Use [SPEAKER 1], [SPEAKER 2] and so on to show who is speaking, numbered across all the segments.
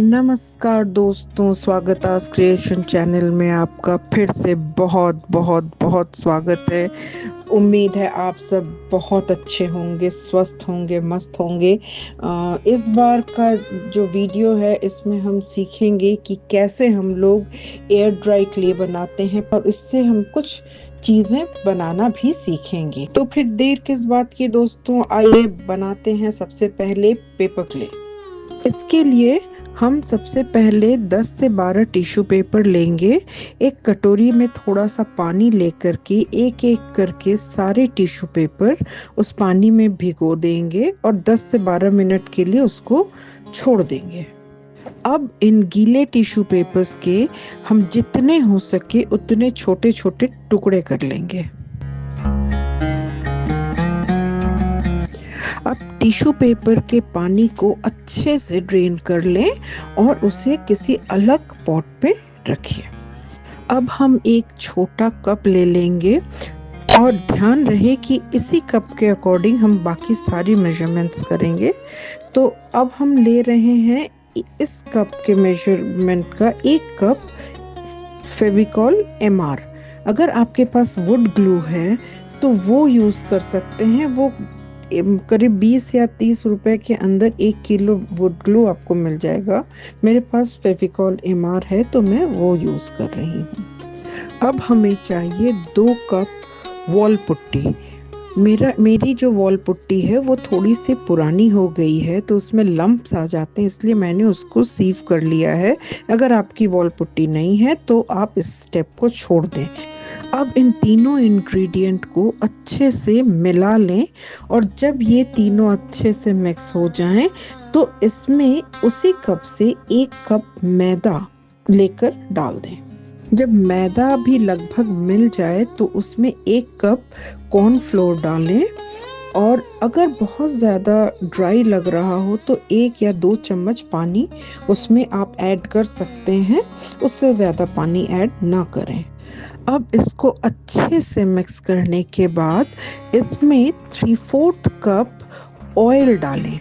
[SPEAKER 1] नमस्कार दोस्तों, स्वागत है आज क्रिएशन चैनल में। आपका फिर से बहुत बहुत बहुत स्वागत है। उम्मीद है आप सब बहुत अच्छे होंगे, स्वस्थ होंगे, मस्त होंगे। इस बार का जो वीडियो है इसमें हम सीखेंगे कि कैसे हम लोग एयर ड्राई क्ले बनाते हैं और इससे हम कुछ चीज़ें बनाना भी सीखेंगे। तो फिर देर किस बात की दोस्तों, आइए बनाते हैं सबसे पहले पेपर क्ले। इसके लिए हम सबसे पहले 10 से 12 टिश्यू पेपर लेंगे। एक कटोरी में थोड़ा सा पानी लेकर के एक एक करके सारे टिश्यू पेपर उस पानी में भिगो देंगे और 10 से 12 मिनट के लिए उसको छोड़ देंगे। अब इन गीले टिश्यू पेपर्स के हम जितने हो सके उतने छोटे छोटे टुकड़े कर लेंगे। अब टिश्यू पेपर के पानी को अच्छे से ड्रेन कर लें और उसे किसी अलग पॉट पे रखिए। अब हम एक छोटा कप ले लेंगे और ध्यान रहे कि इसी कप के अकॉर्डिंग हम बाकी सारी मेजरमेंट्स करेंगे। तो अब हम ले रहे हैं इस कप के मेजरमेंट का 1 कप फेविकॉल MR। अगर आपके पास वुड ग्लू है तो वो यूज़ कर सकते हैं। वो करीब 20 या 30 रुपए के अंदर 1 किलो वुड ग्लू आपको मिल जाएगा। मेरे पास फेविकॉल MR है तो मैं वो यूज़ कर रही हूँ। अब हमें चाहिए 2 कप वॉल पुट्टी। मेरी जो वॉल पुट्टी है वो थोड़ी सी पुरानी हो गई है तो उसमें लम्प्स आ जाते हैं, इसलिए मैंने उसको सीव कर लिया है। अगर आपकी वॉल पुट्टी नहीं है तो आप इस स्टेप को छोड़ दें। अब इन तीनों इंग्रेडिएंट को अच्छे से मिला लें और जब ये तीनों अच्छे से मिक्स हो जाएं तो इसमें उसी कप से 1 कप मैदा लेकर डाल दें। जब मैदा भी लगभग मिल जाए तो उसमें 1 कप कॉर्नफ्लोर डालें और अगर बहुत ज़्यादा ड्राई लग रहा हो तो 1 या 2 चम्मच पानी उसमें आप ऐड कर सकते हैं, उससे ज़्यादा पानी ऐड ना करें। अब इसको अच्छे से मिक्स करने के बाद इसमें 3/4 कप ऑयल डालें।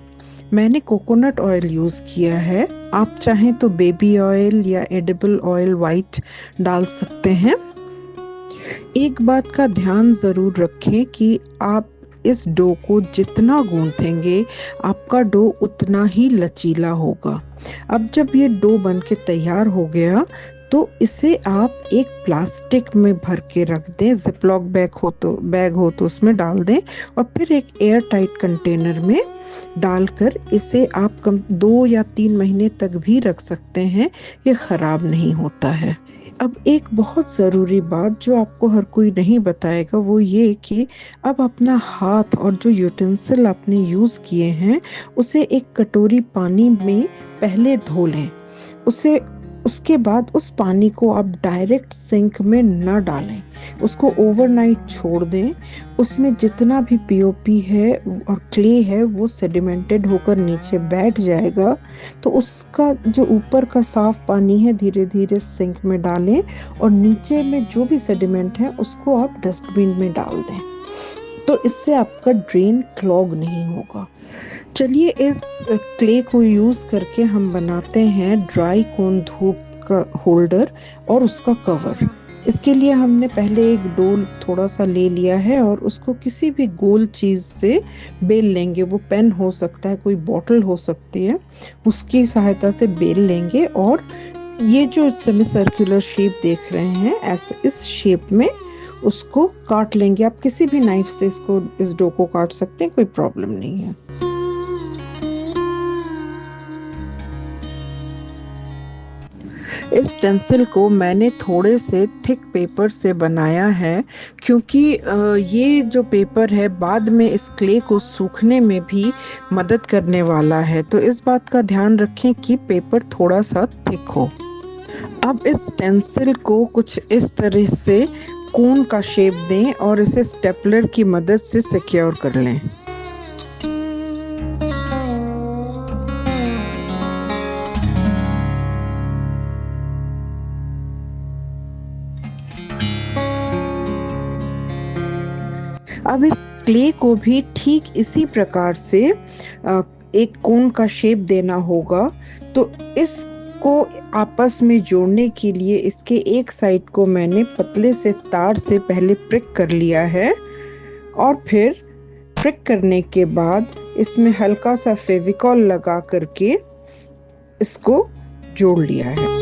[SPEAKER 1] मैंने कोकोनट ऑयल यूज़ किया है, आप चाहें तो बेबी ऑयल या एडिबल ऑयल वाइट डाल सकते हैं। एक बात का ध्यान ज़रूर रखें कि आप इस डो को जितना गूंथेंगे आपका डो उतना ही लचीला होगा। अब जब ये डो बन के तैयार हो गया तो इसे आप एक प्लास्टिक में भर के रख दें। जिपलॉक बैग हो तो उसमें डाल दें और फिर एक एयर टाइट कंटेनर में डालकर इसे आप 2 या 3 महीने तक भी रख सकते हैं, ये ख़राब नहीं होता है। अब एक बहुत ज़रूरी बात जो आपको हर कोई नहीं बताएगा वो ये कि अब अपना हाथ और जो यूटेंसिल आपने यूज़ किए हैं उसे एक कटोरी पानी में पहले धो लें। उसके बाद उस पानी को आप डायरेक्ट सिंक में न डालें, उसको ओवरनाइट छोड़ दें। उसमें जितना भी पीओपी है और क्ले है वो सेडिमेंटेड होकर नीचे बैठ जाएगा। तो उसका जो ऊपर का साफ पानी है धीरे धीरे सिंक में डालें और नीचे में जो भी सेडिमेंट है उसको आप डस्टबिन में डाल दें। तो इससे आपका ड्रेन क्लॉग नहीं होगा। चलिए इस क्ले को यूज़ करके हम बनाते हैं ड्राई कोन धूप का होल्डर और उसका कवर। इसके लिए हमने पहले एक डो थोड़ा सा ले लिया है और उसको किसी भी गोल चीज़ से बेल लेंगे। वो पेन हो सकता है, कोई बॉटल हो सकती है, उसकी सहायता से बेल लेंगे और ये जो सेमी सर्कुलर शेप देख रहे हैं ऐसे इस शेप में उसको काट लेंगे। आप किसी भी नाइफ से इस डो को काट सकते हैं, कोई प्रॉब्लम नहीं है। इस स्टेंसिल को मैंने थोड़े से थिक पेपर से बनाया है क्योंकि ये जो पेपर है बाद में इस क्ले को सूखने में भी मदद करने वाला है। तो इस बात का ध्यान रखें कि पेपर थोड़ा सा थिक हो। अब इस स्टेंसिल को कुछ इस तरह से कोन का शेप दें और इसे स्टेपलर की मदद से सिक्योर कर लें। अब इस क्ले को भी ठीक इसी प्रकार से एक कोन का शेप देना होगा। तो इसको आपस में जोड़ने के लिए इसके एक साइड को मैंने पतले से तार से पहले प्रिक कर लिया है, और फिर प्रिक करने के बाद इसमें हल्का सा फेविकॉल लगा करके इसको जोड़ लिया है।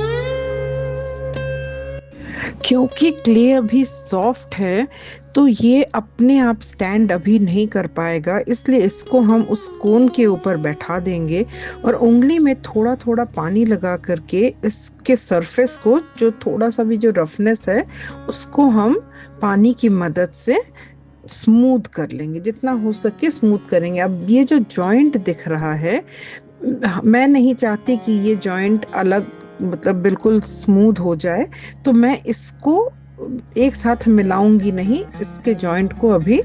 [SPEAKER 1] क्योंकि क्ले अभी सॉफ्ट है तो ये अपने आप स्टैंड अभी नहीं कर पाएगा, इसलिए इसको हम उस कोन के ऊपर बैठा देंगे और उंगली में थोड़ा थोड़ा पानी लगा करके इसके सरफेस को, जो थोड़ा सा भी जो रफनेस है उसको हम पानी की मदद से स्मूथ कर लेंगे, जितना हो सके स्मूथ करेंगे। अब ये जो जॉइंट दिख रहा है, मैं नहीं चाहती कि ये जॉइंट अलग मतलब बिल्कुल स्मूथ हो जाए, तो मैं इसको एक साथ मिलाऊंगी नहीं, इसके जॉइंट को अभी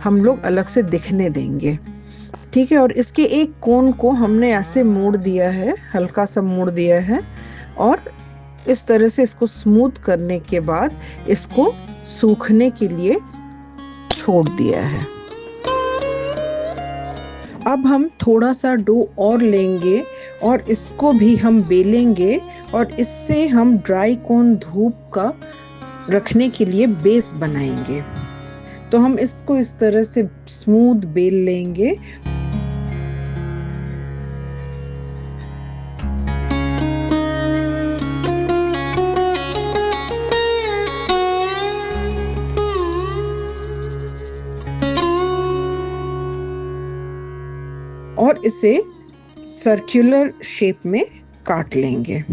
[SPEAKER 1] हम लोग अलग से दिखने देंगे, ठीक है। और इसके एक कोन को हमने ऐसे मोड़ दिया है, हल्का सा मोड़ दिया है, और इस तरह से इसको स्मूथ करने के बाद इसको सूखने के लिए छोड़ दिया है। अब हम थोड़ा सा डो और लेंगे और इसको भी हम बेलेंगे, और इससे हम ड्राई कोन धूप का रखने के लिए बेस बनाएंगे। तो हम इसको इस तरह से स्मूथ बेल लेंगे। और इसे सर्कुलर शेप में काट लेंगे।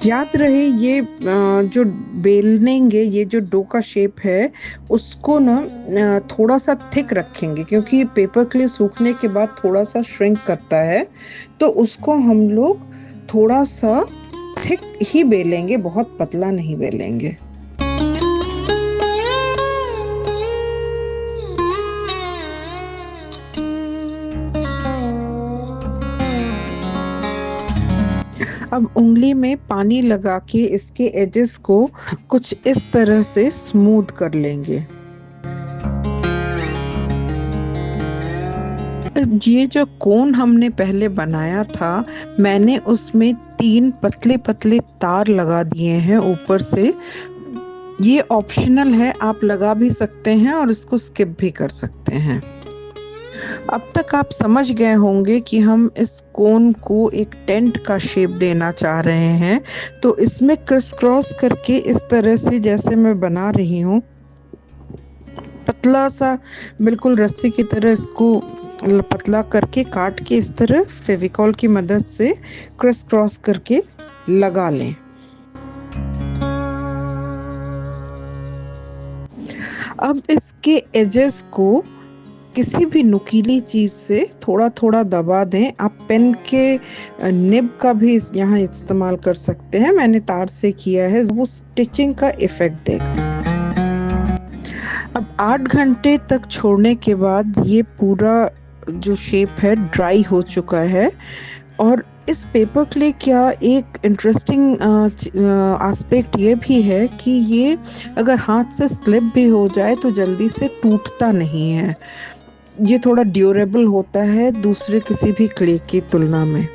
[SPEAKER 1] याद रहे ये जो बेलनेंगे, ये जो डो का शेप है उसको ना थोड़ा सा थिक रखेंगे, क्योंकि पेपर क्ले सूखने के बाद थोड़ा सा श्रिंक करता है, तो उसको हम लोग थोड़ा सा थिक ही बेलेंगे, बहुत पतला नहीं बेलेंगे। अब उंगली में पानी लगा के इसके एजेस को कुछ इस तरह से स्मूथ कर लेंगे। ये जो कोन हमने पहले बनाया था, मैंने उसमें 3 पतले पतले तार लगा दिए हैं ऊपर से। ये ऑप्शनल है, आप लगा भी सकते हैं और इसको स्किप भी कर सकते हैं। अब तक आप समझ गए होंगे कि हम इस कोन को एक टेंट का शेप देना चाह रहे हैं। तो इसमें क्रिस क्रॉस करके इस तरह से, जैसे मैं बना रही हूँ, पतला सा बिल्कुल रस्सी की तरह इसको पतला करके काट के इस तरह फेविकॉल की मदद से क्रिस क्रॉस करके लगा लें। अब इसके एजेस को किसी भी नुकीली चीज से थोड़ा थोड़ा दबा दें। आप पेन के निब का भी यहाँ इस्तेमाल कर सकते हैं, मैंने तार से किया है, वो स्टिचिंग का इफेक्ट देगा। अब 8 घंटे तक छोड़ने के बाद ये पूरा जो शेप है ड्राई हो चुका है। और इस पेपर क्ले का एक इंटरेस्टिंग एस्पेक्ट ये भी है कि ये अगर हाथ से स्लिप भी हो जाए तो जल्दी से टूटता नहीं है। ये थोड़ा ड्यूरेबल होता है दूसरे किसी भी क्ले की तुलना में।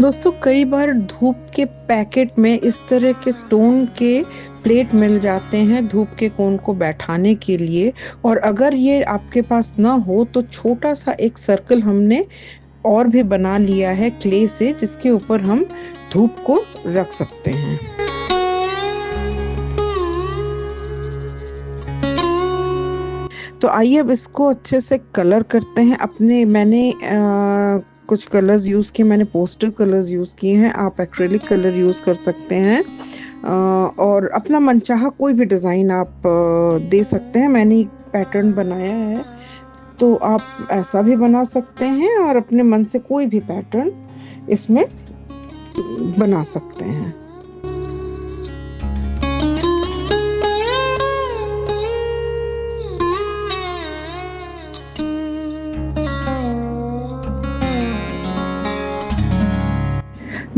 [SPEAKER 1] दोस्तों, कई बार धूप के पैकेट में इस तरह के स्टोन के प्लेट मिल जाते हैं धूप के कोन को बैठाने के लिए, और अगर ये आपके पास ना हो तो छोटा सा एक सर्कल हमने और भी बना लिया है क्ले से, जिसके ऊपर हम धूप को रख सकते हैं। तो आइए अब इसको अच्छे से कलर करते हैं। मैंने कुछ कलर्स यूज़ किए, मैंने पोस्टर कलर्स यूज़ किए हैं, आप एक्रेलिक कलर यूज़ कर सकते हैं, और अपना मनचाहा कोई भी डिज़ाइन आप दे सकते हैं। मैंने एक पैटर्न बनाया है, तो आप ऐसा भी बना सकते हैं और अपने मन से कोई भी पैटर्न इसमें बना सकते हैं।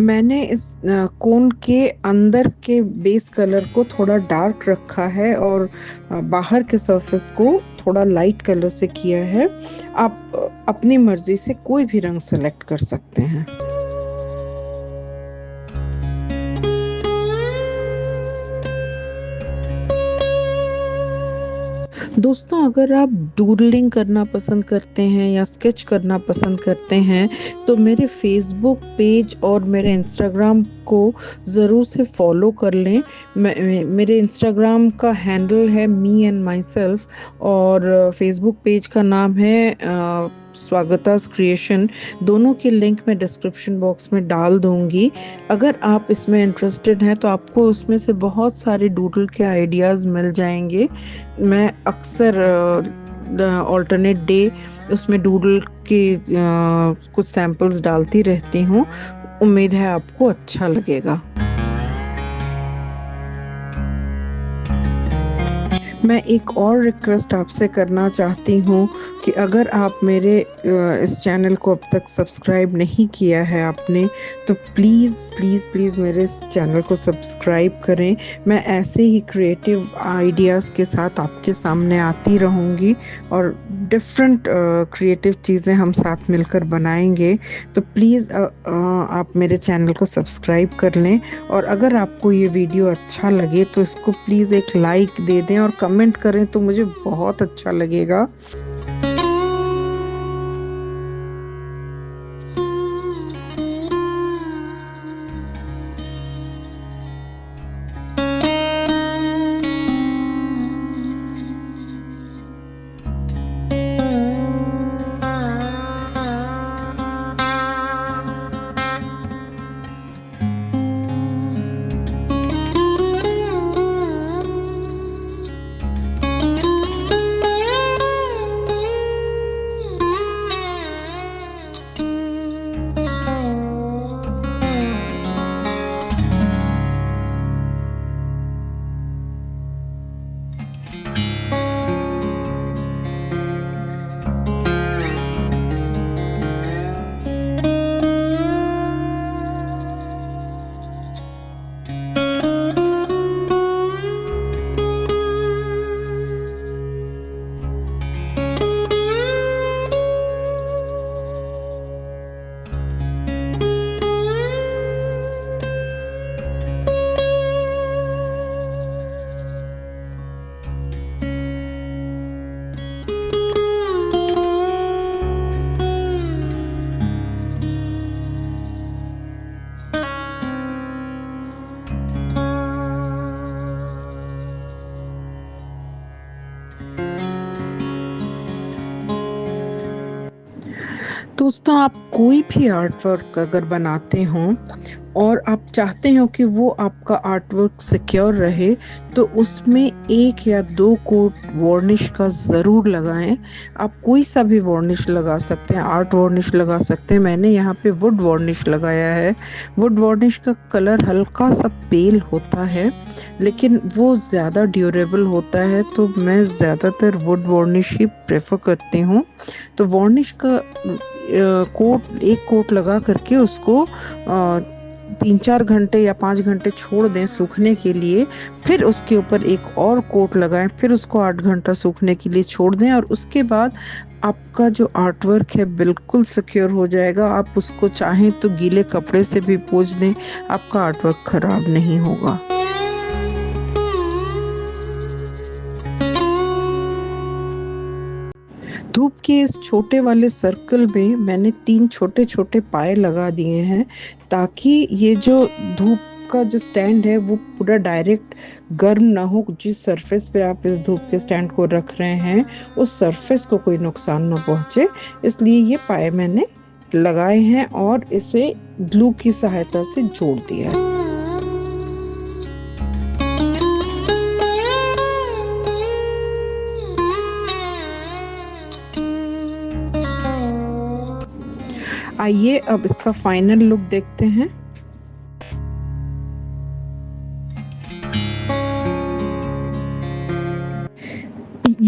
[SPEAKER 1] मैंने इस कोन के अंदर के बेस कलर को थोड़ा डार्क रखा है और बाहर के सरफेस को थोड़ा लाइट कलर से किया है। आप अपनी मर्जी से कोई भी रंग सेलेक्ट कर सकते हैं। दोस्तों, अगर आप डूडलिंग करना पसंद करते हैं या स्केच करना पसंद करते हैं तो मेरे फेसबुक पेज और मेरे इंस्टाग्राम को ज़रूर से फॉलो कर लें। मेरे इंस्टाग्राम का हैंडल है मी एंड माई सेल्फ और फेसबुक पेज का नाम है स्वागतास क्रिएशन। दोनों के लिंक मैं डिस्क्रिप्शन बॉक्स में डाल दूंगी। अगर आप इसमें इंटरेस्टेड हैं तो आपको उसमें से बहुत सारे डूडल के आइडियाज़ मिल जाएंगे। मैं अक्सर ऑल्टरनेट डे उसमें डूडल के कुछ सैम्पल्स डालती रहती हूँ। उम्मीद है आपको अच्छा लगेगा। मैं एक और रिक्वेस्ट आपसे करना चाहती हूँ कि अगर आप मेरे इस चैनल को अब तक सब्सक्राइब नहीं किया है आपने, तो प्लीज़ प्लीज़ प्लीज़ मेरे इस चैनल को सब्सक्राइब करें। मैं ऐसे ही क्रिएटिव आइडियाज़ के साथ आपके सामने आती रहूँगी और डिफरेंट क्रिएटिव चीज़ें हम साथ मिलकर बनाएंगे। तो प्लीज़ आप मेरे चैनल को सब्सक्राइब कर लें और अगर आपको ये वीडियो अच्छा लगे तो इसको प्लीज़ एक लाइक दे दें और कमेंट करें तो मुझे बहुत अच्छा लगेगा। दोस्तों, आप कोई भी आर्ट वर्क अगर बनाते हों और आप चाहते हो कि वो आपका आर्ट वर्क सिक्योर रहे, तो उसमें 1 या 2 कोट वार्निश का ज़रूर लगाएं। आप कोई सा भी वार्निश लगा सकते हैं, आर्ट वार्निश लगा सकते हैं। मैंने यहाँ पे वुड वार्निश लगाया है। वुड वार्निश का कलर हल्का सा पेल होता है लेकिन वो ज़्यादा ड्यूरेबल होता है, तो मैं ज़्यादातर वुड वार्निश ही प्रेफर करती हूँ। तो वार्निश का एक कोट लगा करके उसको 3-4 घंटे या 5 घंटे छोड़ दें सूखने के लिए। फिर उसके ऊपर एक और कोट लगाएं, फिर उसको 8 घंटा सूखने के लिए छोड़ दें और उसके बाद आपका जो आर्ट वर्क है बिल्कुल सिक्योर हो जाएगा। आप उसको चाहें तो गीले कपड़े से भी पोंछ दें, आपका आर्ट वर्क खराब नहीं होगा। धूप के इस छोटे वाले सर्कल में मैंने 3 छोटे छोटे पाए लगा दिए हैं ताकि ये जो धूप का जो स्टैंड है वो पूरा डायरेक्ट गर्म ना हो। जिस सरफेस पे आप इस धूप के स्टैंड को रख रहे हैं उस सरफेस को कोई नुकसान ना पहुंचे, इसलिए ये पाए मैंने लगाए हैं और इसे ग्लू की सहायता से जोड़ दिया है। आइए अब इसका फाइनल लुक देखते हैं।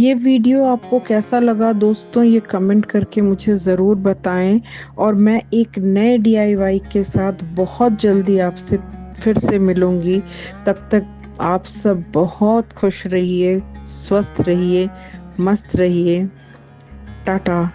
[SPEAKER 1] ये वीडियो आपको कैसा लगा दोस्तों, ये कमेंट करके मुझे ज़रूर बताएं। और मैं एक नए डीआईवाई के साथ बहुत जल्दी आपसे फिर से मिलूंगी। तब तक आप सब बहुत खुश रहिए, स्वस्थ रहिए, मस्त रहिए। टाटा।